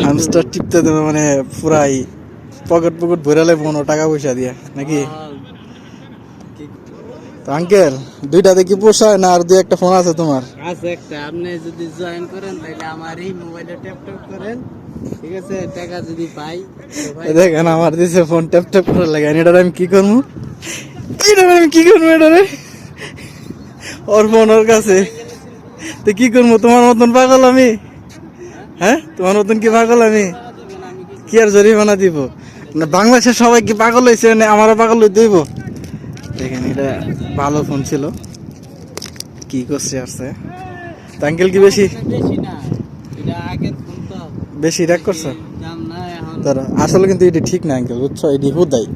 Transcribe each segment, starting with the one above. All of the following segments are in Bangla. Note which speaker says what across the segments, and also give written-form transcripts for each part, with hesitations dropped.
Speaker 1: হ্যামস্টার টিপতে দেবে মানে পুরাই পকেট পকেট ভরে লাগবে মনে টাকা পয়সা দিয়ে নাকি? তো আঙ্কেল দুইটাতে কি পোষায় না আর দুই একটা ফোন আছে তোমার?
Speaker 2: আছে একটা, আপনি যদি জয়েন করেন তাহলে আমার এই মোবাইলে ট্যাপ ট্যাপ করেন, ঠিক আছে? টাকা যদি পাই
Speaker 1: দেখেন আমার দিছে ফোন ট্যাপ ট্যাপ করে লাগে, এটার আমি কি করবো? এটারে ওর ফোন ওর কাছে, তো কি করবো? তোমার মতন পাগল আমি? হ্যাঁ তোমার মতন কি পাগল আমি? কি আর জরিমানা দিব? না বাংলাদেশের সবাই কি পাগল হয়েছে না আমারও পাগল হইতে দিব? দেখেন এটা ভালো ফোন ছিল, কি করছে আসছে। আঙ্কেল কি বেশি
Speaker 2: বেশি না, এটা আগের ফোন তো
Speaker 1: বেশি রাগ করছো?
Speaker 2: দাম না এখন।
Speaker 1: তারা আসলে কিন্তু এটি ঠিক না আঙ্কেল, বুঝছো? এটি হুদাই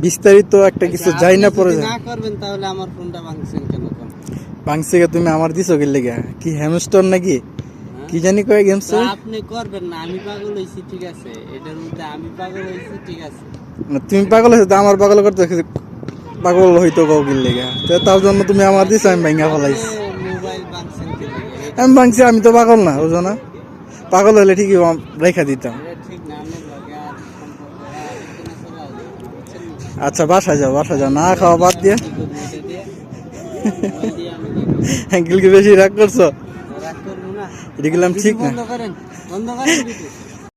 Speaker 1: বিস্তারিত একটা কিছু যাই না পরে
Speaker 2: না করবেন তাহলে আমার ফোনটা ভাঙছেন কেন?
Speaker 1: ভাঙছে তুমি আমার দিছো কি লেগে? কি হ্যামস্টার নাকি কি জানি কয় গেমস?
Speaker 2: আপনি করবেন না, আমি পাগল হইছি, ঠিক আছে? এটার মধ্যে আমি পাগল হইছি, ঠিক আছে?
Speaker 1: তুমি পাগল হয়েছো তো আমার পাগল করতে পাগল হইতো কাউ কি লেগে, তো তার জন্য তুমি আমার দিছো, আমি ভাঙা ফেলাইছি।
Speaker 2: মোবাইল ভাঙছেন কি লাগে?
Speaker 1: আমি ভাঙছি, আমি তো পাগল না, বুঝো না? পাগল হলে ঠিকই রেখা দিতাম।
Speaker 2: এটা ঠিক না, আমি লাগে আর সম্পর্ক আরেকজনের চলে আসবে, বুঝছেন নি?
Speaker 1: আচ্ছা বাসা যাও না খাওয়া বাদ দিয়ে।
Speaker 2: কি করবো এটা দিয়ে? মোবাইল দিয়ে আমি কি করবো?
Speaker 1: আঙ্কেল কি বেশি রাগ করছো?
Speaker 2: রাগ করবো না।
Speaker 1: এটা গেলাম ঠিক না।
Speaker 2: বন্ধ করেন, বন্ধ করেন ভিডিও।